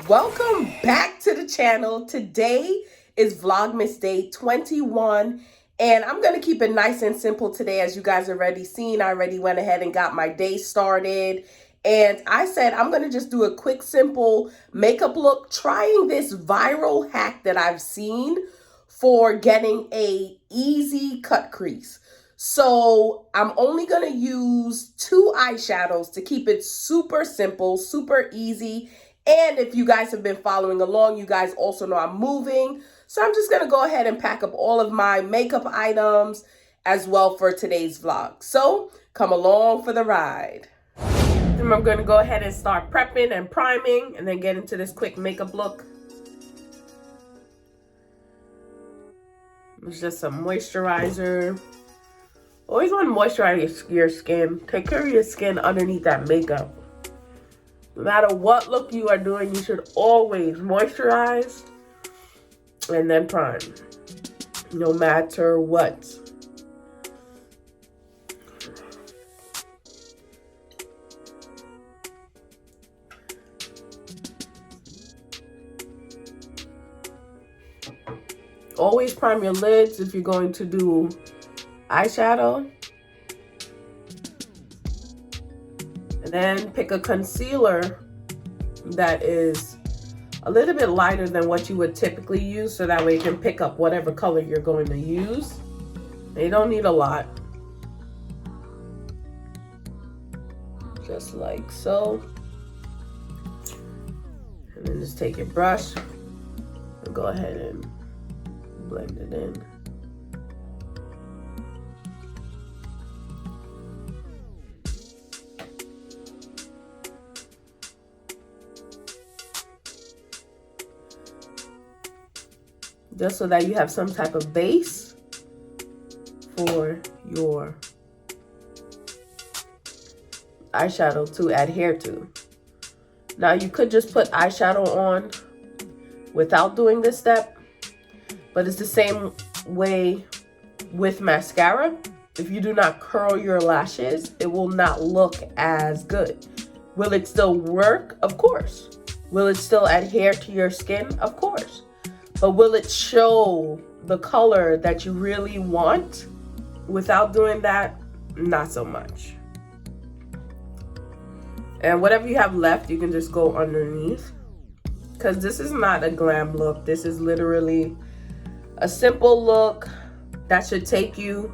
Welcome back to the channel. Today is Vlogmas Day 21, and I'm going to keep it nice and simple today. As you guys already seen, I already went ahead and got my day started, and I said I'm going to just do a quick, simple makeup look, trying this viral hack that I've seen for getting a easy cut crease. So I'm only going to use 2 eyeshadows to keep it super simple, super easy. And if you guys have been following along, you guys also know I'm moving. So I'm just going to go ahead and pack up all of my makeup items as well for today's vlog. So come along for the ride. And I'm going to go ahead and start prepping and priming and then get into this quick makeup look. It's just some moisturizer. Always want to moisturize your skin. Take care of your skin underneath that makeup. No matter what look you are doing, you should always moisturize and then prime. No matter what. Always prime your lids if you're going to do eyeshadow. And then pick a concealer that is a little bit lighter than what you would typically use, so that way you can pick up whatever color you're going to use. And you don't need a lot. Just like so. And then just take your brush and go ahead and blend it in. Just so that you have some type of base for your eyeshadow to adhere to. Now you could just put eyeshadow on without doing this step, but it's the same way with mascara. If you do not curl your lashes, it will not look as good. Will it still work? Of course. Will it still adhere to your skin? Of course. But will it show the color that you really want? Without doing that, not so much. And whatever you have left, you can just go underneath. Because this is not a glam look. This is literally a simple look that should take you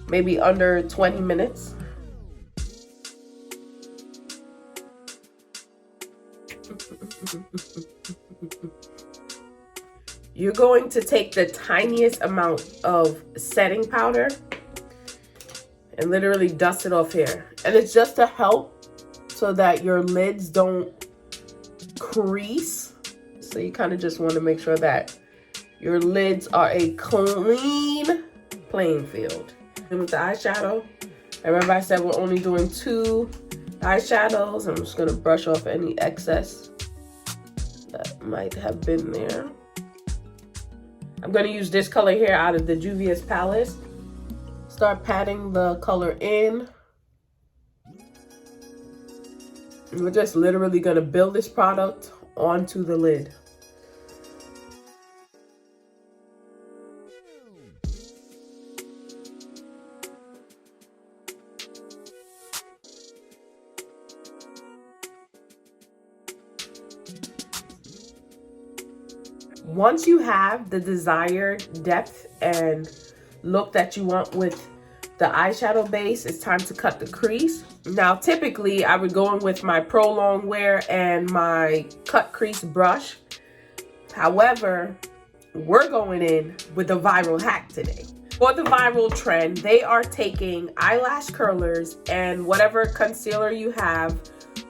maybe under 20 minutes. You're going to take the tiniest amount of setting powder and literally dust it off here. And it's just to help so that your lids don't crease. So you kind of just want to make sure that your lids are a clean playing field. And with the eyeshadow, remember I said we're only doing 2 eyeshadows. I'm just going to brush off any excess that might have been there. I'm going to use this color here out of the Juvia's palette. Start patting the color in. And we're just literally going to build this product onto the lid. Once you have the desired depth and look that you want with the eyeshadow base, it's time to cut the crease. Now, typically, I would go in with my Pro Longwear and my cut crease brush. However, we're going in with a viral hack today. For the viral trend, they are taking eyelash curlers and whatever concealer you have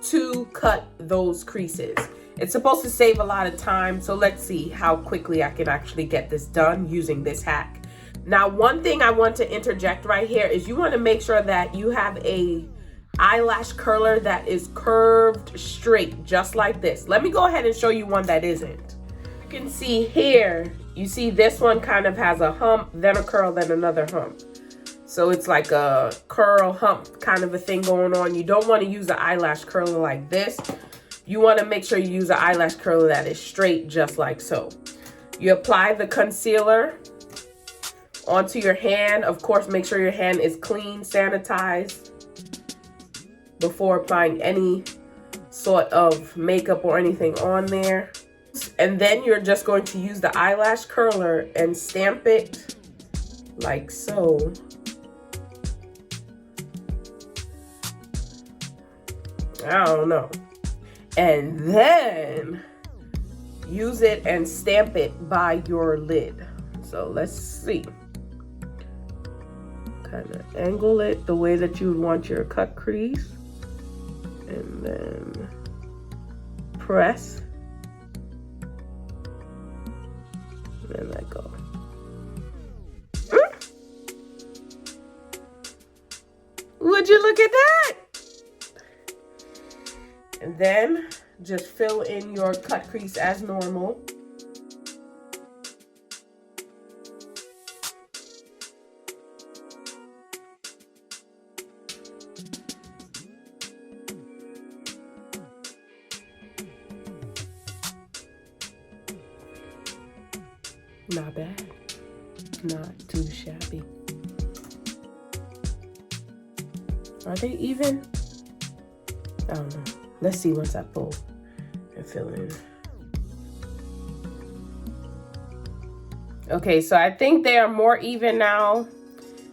to cut those creases. It's supposed to save a lot of time, so let's see how quickly I can actually get this done using this hack. Now, one thing I want to interject right here is you want to make sure that you have a eyelash curler that is curved straight, just like this. Let me go ahead and show you one that isn't. You can see here, you see this one kind of has a hump, then a curl, then another hump. So it's like a curl hump kind of a thing going on. You don't want to use an eyelash curler like this. you want to make sure you use an eyelash curler that is straight, just like so. You apply the concealer onto your hand. Of course, make sure your hand is clean, sanitized before applying any sort of makeup or anything on there. And then you're just going to use the eyelash curler and stamp it like so. I don't know. And then use it and stamp it by your lid. So let's see. Kind of angle it the way that you would want your cut crease. And then press. And then let go. Would you look at that? And then just fill in your cut crease as normal. Not bad. Not too shabby. Are they even? I don't know. Let's see once I pull and fill in. Okay, so I think they are more even now.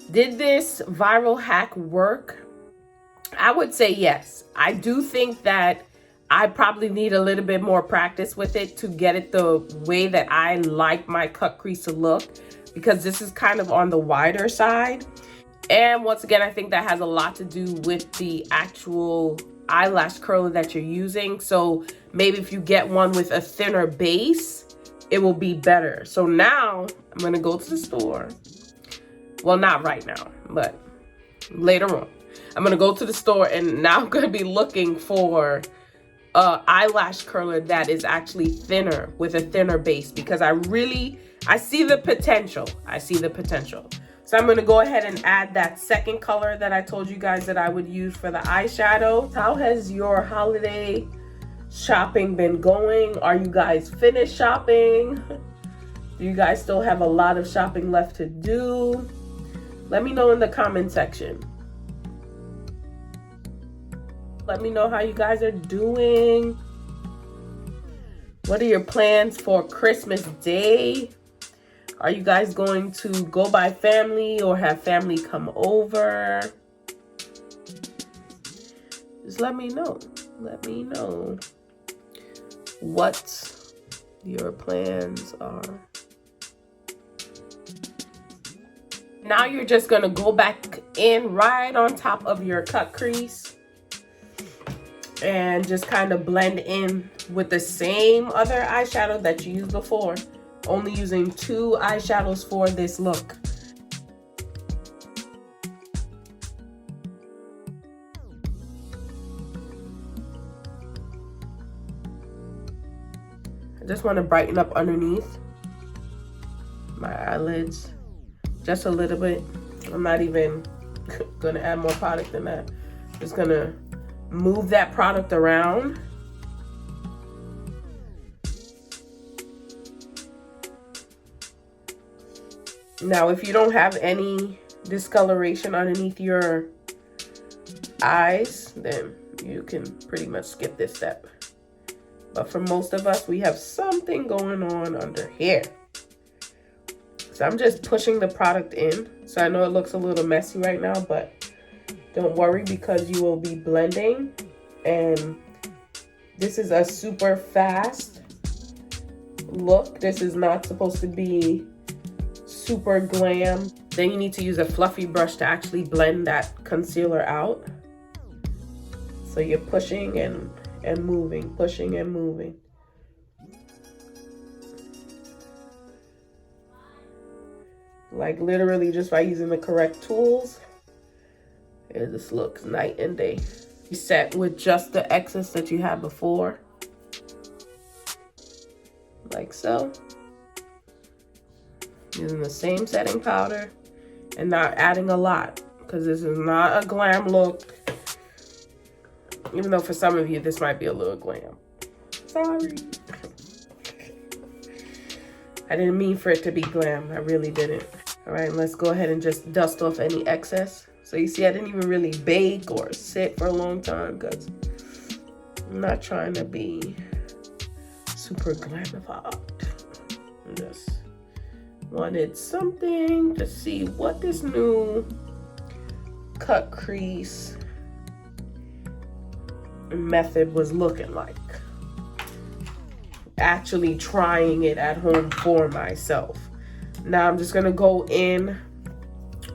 Did this viral hack work? I would say yes. I do think that I probably need a little bit more practice with it to get it the way that I like my cut crease to look, because this is kind of on the wider side. And once again, I think that has a lot to do with the actual eyelash curler that you're using. So maybe if you get one with a thinner base, it will be better. So now I'm gonna go to the store. Well, not right now, but later on. I'm gonna go to the store, and now I'm gonna be looking for eyelash curler that is actually thinner, with a thinner base, because I see the potential. I see the potential. So I'm going to go ahead and add that second color that I told you guys that I would use for the eyeshadow. How has your holiday shopping been going? Are you guys finished shopping? Do you guys still have a lot of shopping left to do? Let me know in the comment section. Let me know how you guys are doing. What are your plans for Christmas Day? Are you guys going to go by family or have family come over? Just let me know. Let me know what your plans are. Now you're just going to go back in right on top of your cut crease and just kind of blend in with the same other eyeshadow that you used before. Only using 2 eyeshadows for this look. I just want to brighten up underneath my eyelids just a little bit. I'm not even gonna add more product than that. Just gonna move that product around. Now, if you don't have any discoloration underneath your eyes, then you can pretty much skip this step. But for most of us, we have something going on under here. So I'm just pushing the product in. So I know it looks a little messy right now, but don't worry, because you will be blending. And this is a super fast look. This is not supposed to be super glam. Then you need to use a fluffy brush to actually blend that concealer out. So you're pushing and moving, pushing and moving. Like literally just by using the correct tools, this looks night and day. You set with just the excess that you had before, like so. Using the same setting powder and not adding a lot, because this is not a glam look. Even though for some of you this might be a little glam. sorry. I didn't mean for it to be glam. I really didn't. All right, let's go ahead and just dust off any excess. So you see, I didn't even really bake or sit for a long time because I'm not trying to be super glamified. I just wanted something to see what this new cut crease method was looking like. Actually trying it at home for myself. Now I'm just gonna go in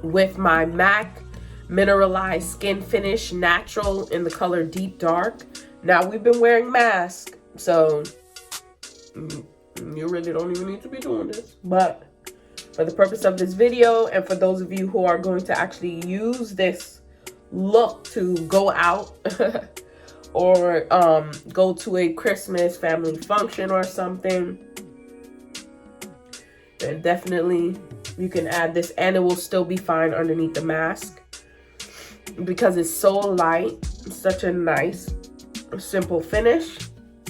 with my MAC Mineralized Skin Finish Natural in the color Deep Dark. Now we've been wearing masks, so you really don't even need to be doing this. But for the purpose of this video, and for those of you who are going to actually use this look to go out or go to a Christmas family function or something, then definitely you can add this, and it will still be fine underneath the mask because it's so light. It's such a nice, simple finish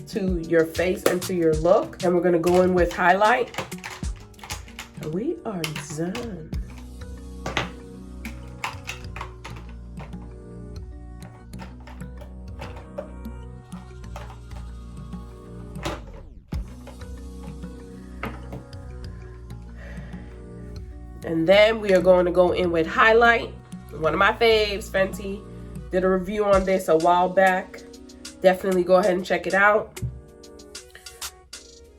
to your face and to your look. And we're gonna go in with highlight. And we are done. And then we are going to go in with highlight. One of my faves, Fenty, did a review on this a while back. Definitely go ahead and check it out.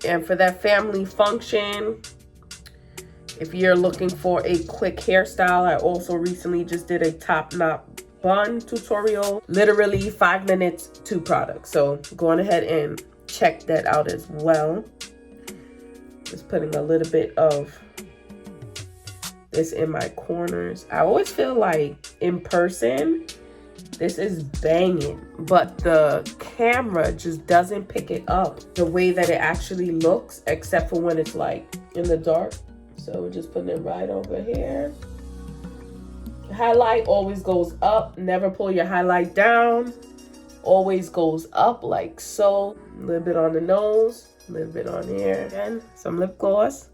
And for that family function, if you're looking for a quick hairstyle, I also recently just did a top knot bun tutorial. Literally 5 minutes, 2 products. So go on ahead and check that out as well. Just putting a little bit of this in my corners. I always feel like in person, this is banging, but the camera just doesn't pick it up the way that it actually looks, except for when it's like in the dark. So we're just putting it right over here. Highlight always goes up. Never pull your highlight down. Always goes up like so. A little bit on the nose, a little bit on here. Again, some lip gloss.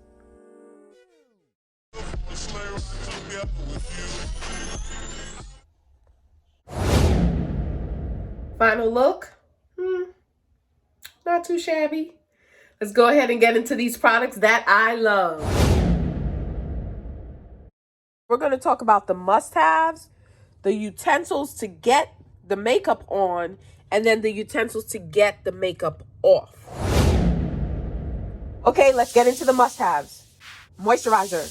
Final look, not too shabby. Let's go ahead and get into these products that I love. We're going to talk about the must-haves, the utensils to get the makeup on, and then the utensils to get the makeup off. Okay, let's get into the must-haves. Moisturizer,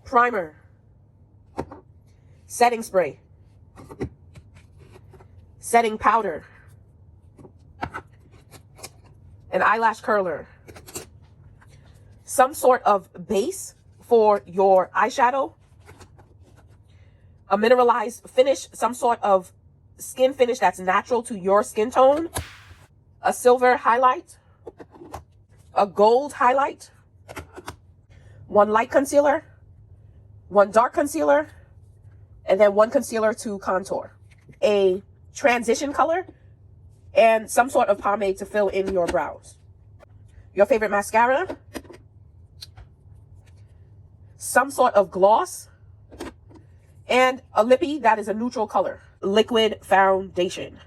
primer, setting spray, setting powder, an eyelash curler, some sort of base for your eyeshadow, a mineralized finish, some sort of skin finish that's natural to your skin tone, a silver highlight, a gold highlight, one light concealer, one dark concealer, and then one concealer to contour, a transition color, and some sort of pomade to fill in your brows. Your favorite mascara, some sort of gloss, and a lippy that is a neutral color, liquid foundation.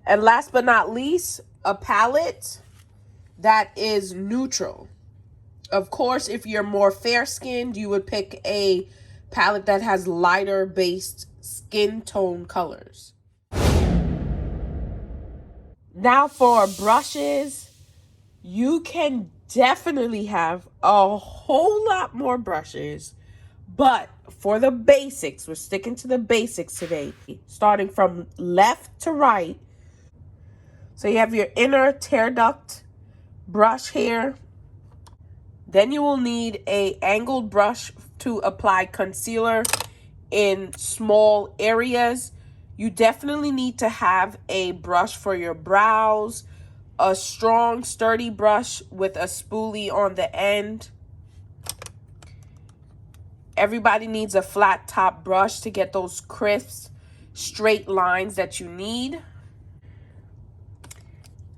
And last but not least, a palette that is neutral. Of course, if you're more fair-skinned, you would pick a palette that has lighter based skin tone colors. Now for brushes, you can definitely have a whole lot more brushes, but for the basics, we're sticking to the basics today, starting from left to right. So you have your inner tear duct brush here. Then you will need a angled brush to apply concealer in small areas. You definitely need to have a brush for your brows, a strong, sturdy brush with a spoolie on the end. Everybody needs a flat top brush to get those crisp, straight lines that you need.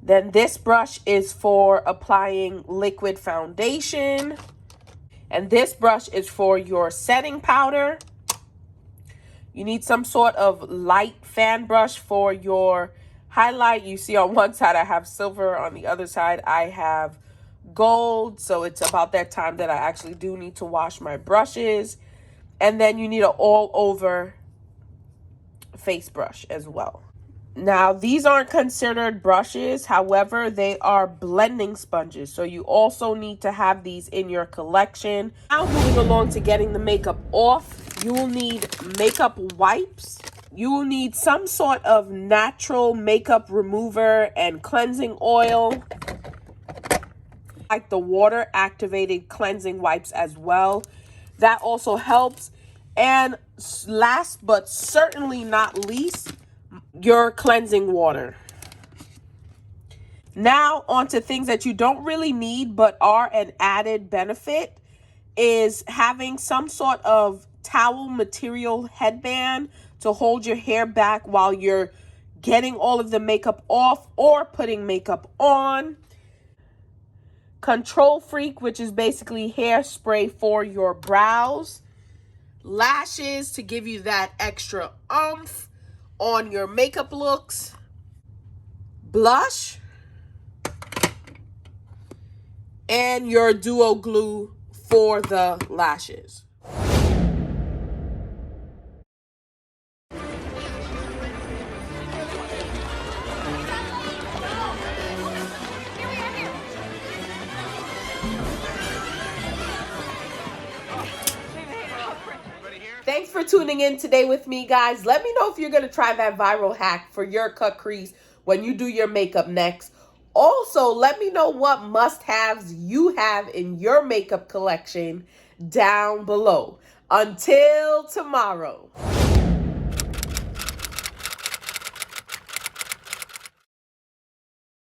Then this brush is for applying liquid foundation. And this brush is for your setting powder. You need some sort of light fan brush for your highlight. You see on one side I have silver, on the other side I have gold. So it's about that time that I actually do need to wash my brushes. And then you need an all over face brush as well. Now, these aren't considered brushes. However, they are blending sponges. So you also need to have these in your collection. Now, moving along to getting the makeup off, you will need makeup wipes. You will need some sort of natural makeup remover and cleansing oil, like the water activated cleansing wipes as well. That also helps. And last but certainly not least, your cleansing water. Now on to things that you don't really need but are an added benefit is having some sort of towel material headband to hold your hair back while you're getting all of the makeup off or putting makeup on. Control Freak, which is basically hairspray for your brows. Lashes to give you that extra oomph on your makeup looks. Blush. And your duo glue for the lashes. Thanks for tuning in today with me, guys. Let me know if you're going to try that viral hack for your cut crease when you do your makeup next. Also, let me know what must-haves you have in your makeup collection down below. Until tomorrow.